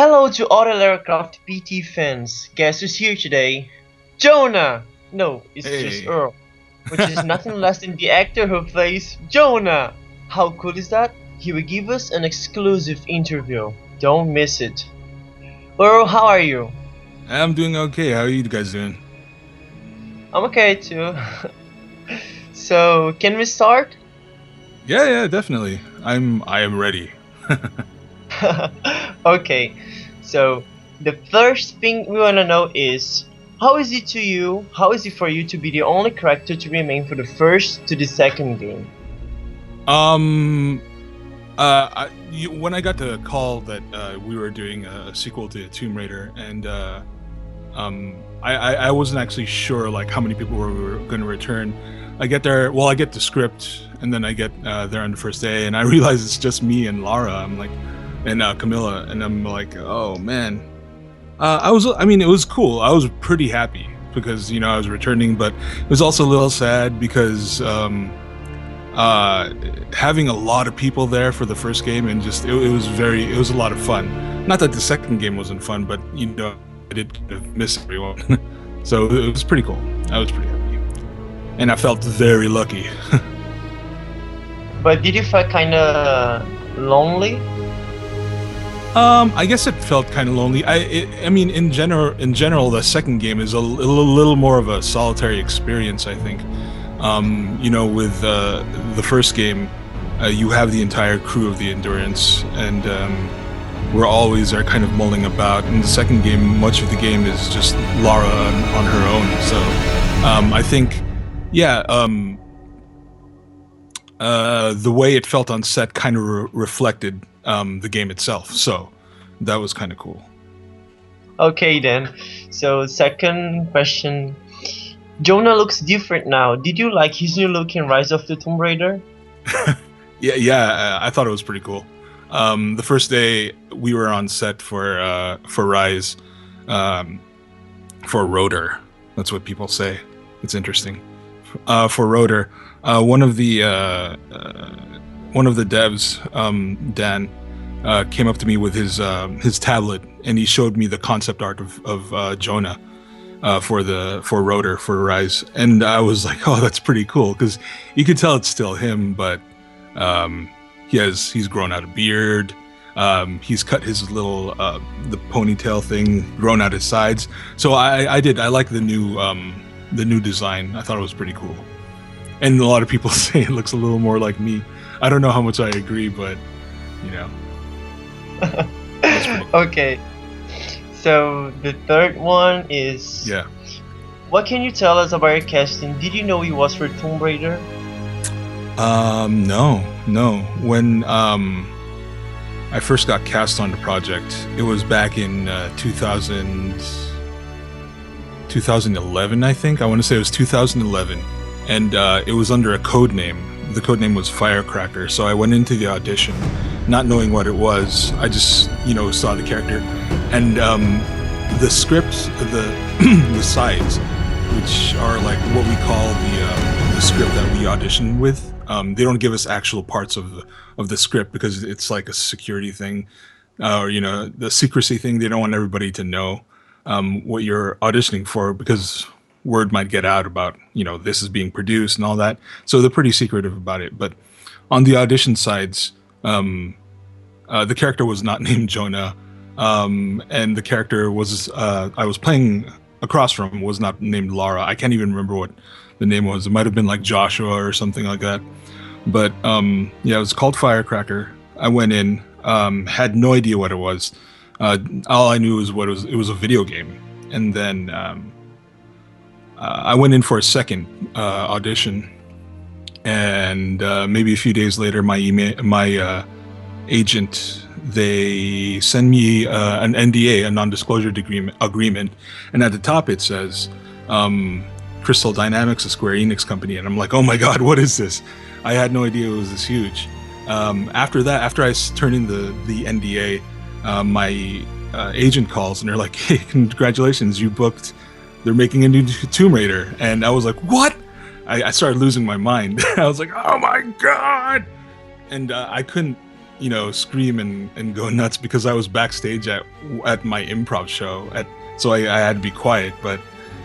Hello to all the LARA CROFT PT fans. Guess who's here today? Jonah! No, it's just Hey. Earl, which is nothing less than the actor who plays Jonah! How cool is that? He will give us an exclusive interview. Don't miss it. Earl, how are you? I'm doing okay. How are you guys doing? I'm okay too. So, can we start? Yeah, definitely. I am ready. Okay, so the first thing we wanna know is how is it to you? How is it for you to be the only character to remain for the first to the second game? Um when I got the call that we were doing a sequel to Tomb Raider, and I wasn't actually sure like how many people were going to return. I get there, well, I get the script, and then I get there on the first day, and I realize it's just me and Lara. I'm like, and Camilla, and I'm like, oh man. I mean, it was cool. I was pretty happy because I was returning, but it was also a little sad because having a lot of people there for the first game, and just it was a lot of fun. Not that the second game wasn't fun, but I did kind of miss everyone. So it was pretty cool. I was pretty happy, and I felt very lucky. But did you feel kinda lonely? I guess it felt kind of lonely. I mean, in general, the second game is a little more of a solitary experience, I think. With the first game, you have the entire crew of the Endurance, and we're always are kind of mulling about. In the second game, much of the game is just Lara on her own. So I think, yeah, the way it felt on set kind of reflected the game itself. So that was kind of cool. Okay then. So second question. Jonah looks different now. Did you like his new look in Rise of the Tomb Raider? Yeah, I thought it was pretty cool. The first day we were on set for Rise, for Rotor. That's what people say. It's interesting. For Rotor, one of the devs, Dan, came up to me with his tablet, and he showed me the concept art of Jonah. For Rotor for Rise, and I was like, oh, that's pretty cool, because you could tell it's still him, but he's grown out a beard, he's cut his little the ponytail thing, grown out his sides. So I like the new design. I thought it was pretty cool, and a lot of people say it looks a little more like me. I don't know how much I agree, but that's pretty cool. Okay. So the third one is, Yeah. what can you tell us about your casting? Did you know he was for Tomb Raider? No. When I first got cast on the project, it was back in 2011, I think. I want to say it was 2011, and it was under a code name. The code name was Firecracker. So I went into the audition, not knowing what it was. I just saw the character, and the script, the sides, which are like what we call the script that we audition with. They don't give us actual parts of the script because it's like a security thing, or the secrecy thing. They don't want everybody to know what you're auditioning for, because word might get out about this is being produced and all that. So they're pretty secretive about it. But on the audition sides, the character was not named Jonah, and the character was I was playing across from was not named Lara. I can't even remember what the name was. It might have been like Joshua or something like that. But yeah, it was called Firecracker. I went in, had no idea what it was. All I knew was it was a video game. And then I went in for a second audition, and maybe a few days later, my agent, they send me an NDA, a non-disclosure agreement, and at the top it says Crystal Dynamics, a Square Enix company, and I'm like, oh my god, what is this? I had no idea it was this huge. After I turned in the NDA, my agent calls, and they're like, hey, congratulations, you booked. They're making a new Tomb Raider. And I was like, what? I started losing my mind. I was like, oh my god. And I couldn't scream and go nuts because I was backstage at my improv show. So I had to be quiet,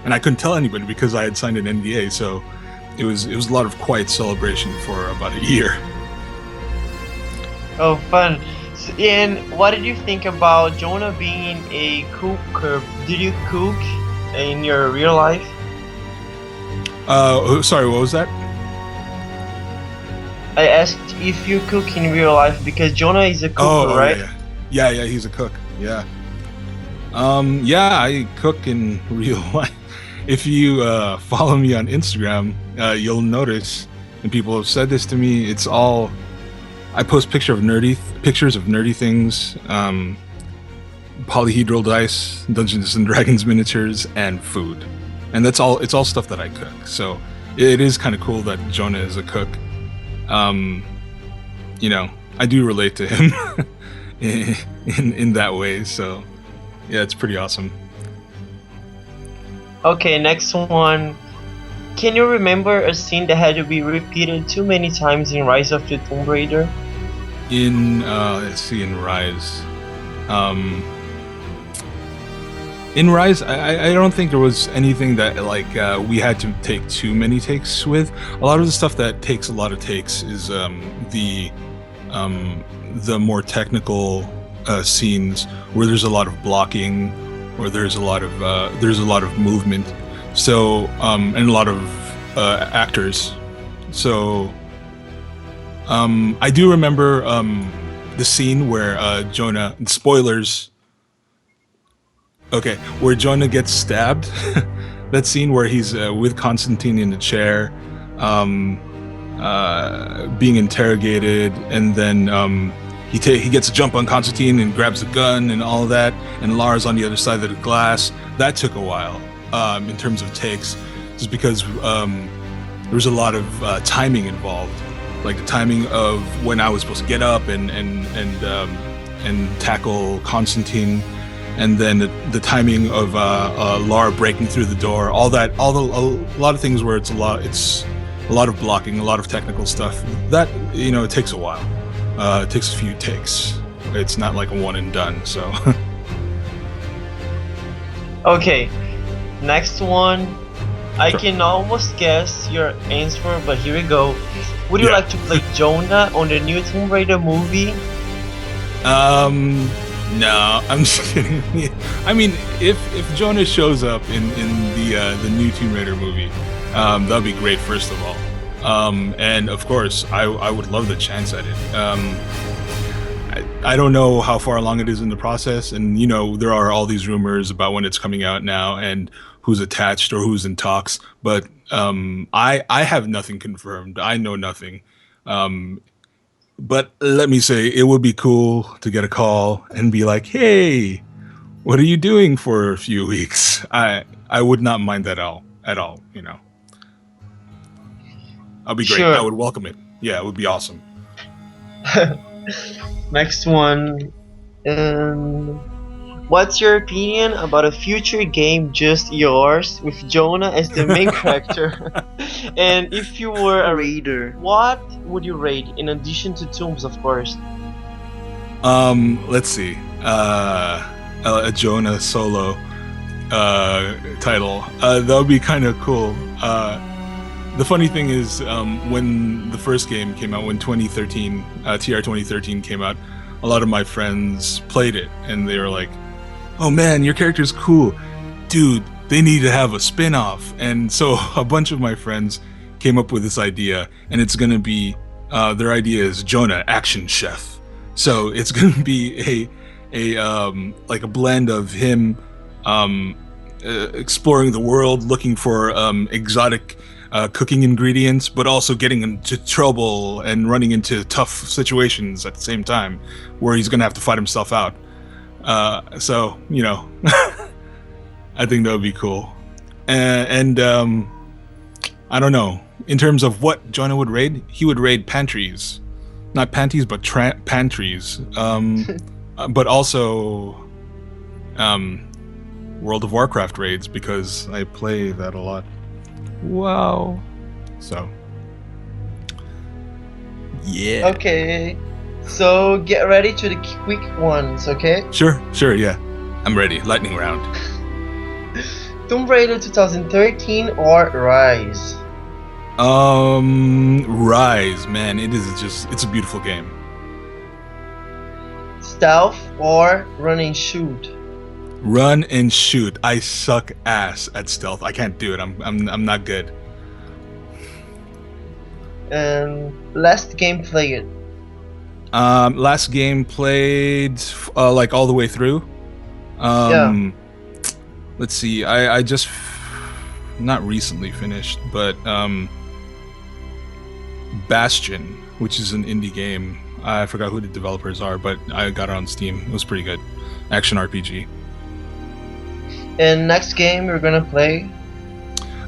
and I couldn't tell anybody because I had signed an NDA. So it was a lot of quiet celebration for about a year. Oh, fun. And what did you think about Jonah being a cooker? Did you cook in your real life? Sorry, what was that? I asked if you cook in real life because Jonah is a cooker, right? Yeah, he's a cook. Yeah. Yeah, I cook in real life. If you follow me on Instagram, you'll notice, and people have said this to me, it's all I post pictures of nerdy things, polyhedral dice, Dungeons and Dragons miniatures, and food, and that's all. It's all stuff that I cook. So it is kind of cool that Jonah is a cook. I do relate to him in that way. So yeah, it's pretty awesome. Okay, next one. Can you remember a scene that had to be repeated too many times in Rise of the Tomb Raider? In Rise. In Rise, I don't think there was anything that we had to take too many takes with. A lot of the stuff that takes a lot of takes is the more technical scenes where there's a lot of blocking, or there's a lot of movement. So and a lot of actors. So I do remember the scene where Jonah. Spoilers. Okay, where Jonah gets stabbed. That scene where he's with Constantine in the chair, being interrogated, and then he gets a jump on Constantine and grabs a gun and all of that, and Lara's on the other side of the glass. That took a while in terms of takes, just because there was a lot of timing involved, like the timing of when I was supposed to get up and tackle Constantine. And then the timing of Lara breaking through the door, a lot of things where it's a lot of blocking, a lot of technical stuff. That it takes a while. It takes a few takes. It's not like a one and done. So. Okay, next one. I can almost guess your answer, but here we go. Would you like to play Jonah on the new Tomb Raider movie? No, I'm just kidding. I mean, if Jonah shows up in the new Tomb Raider movie, that'd be great. First of all, and of course, I would love the chance at it. I don't know how far along it is in the process, and there are all these rumors about when it's coming out now and who's attached or who's in talks. But I have nothing confirmed. I know nothing. But let me say, it would be cool to get a call and be like, "Hey, what are you doing for a few weeks?" I would not mind that at all. I'll be great. Sure. I would welcome it. Yeah, it would be awesome. Next one. What's your opinion about a future game just yours with Jonah as the main character? And if you were a raider, what would you raid in addition to tombs, of course? Let's see. A Jonah solo title. That would be kind of cool. The funny thing is, when the first game came out, when 2013, TR 2013 came out, a lot of my friends played it, and they were like, "Oh man, your character's cool. Dude, they need to have a spin-off." And so a bunch of my friends came up with this idea, and it's going to be, their idea is Jonah Action Chef. So it's going to be like a blend of him exploring the world, looking for exotic cooking ingredients, but also getting into trouble and running into tough situations at the same time, where he's going to have to fight himself out. So I think that would be cool. And I don't know, in terms of what Jonah would raid, he would raid pantries, not panties, but pantries. But also World of Warcraft raids, because I play that a lot. Wow. So yeah. Okay. So get ready to the quick ones, okay? Sure, yeah. I'm ready. Lightning round. Tomb Raider 2013 or Rise? Rise, man. It's a beautiful game. Stealth or run and shoot? Run and shoot. I suck ass at stealth. I can't do it. I'm not good. And last game played? Last game played like all the way through. Yeah. Let's see. I just not recently finished, but Bastion, which is an indie game. I forgot who the developers are, but I got it on Steam. It was pretty good. Action RPG. And next game you're gonna play?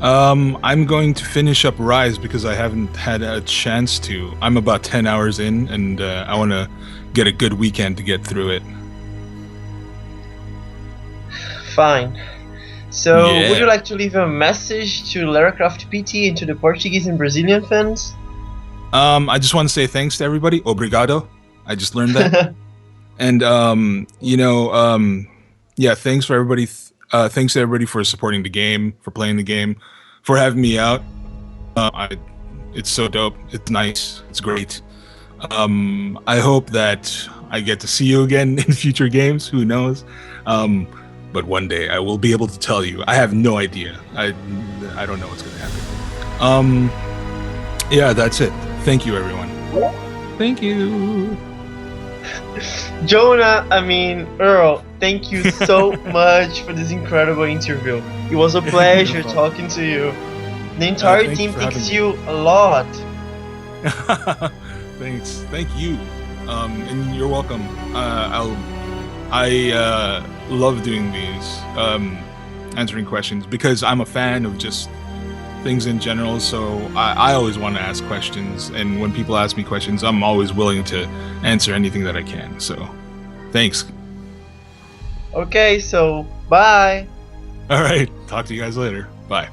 I'm going to finish up Rise because I haven't had a chance to. I'm about 10 hours in, and I want to get a good weekend to get through it. Fine. So, Yeah. would you like to leave a message to LARA CROFT PT and to the Portuguese and Brazilian fans? I just want to say thanks to everybody. Obrigado. I just learned that. And yeah, thanks for everybody. Thanks to everybody for supporting the game, for playing the game, for having me out. It's so dope. It's nice. It's great. I hope that I get to see you again in future games. Who knows? But one day I will be able to tell you. I have no idea. I don't know what's going to happen. Yeah, that's it. Thank you, everyone. Thank you. Jonah, Earl, thank you so much for this incredible interview. It was a pleasure talking to you. The entire team thanks you a lot. Thanks. Thank you. And you're welcome. I love doing these, answering questions, because I'm a fan of just things in general, so I always want to ask questions, and when people ask me questions, I'm always willing to answer anything that I can, so thanks. Okay, so bye. Alright, talk to you guys later. Bye.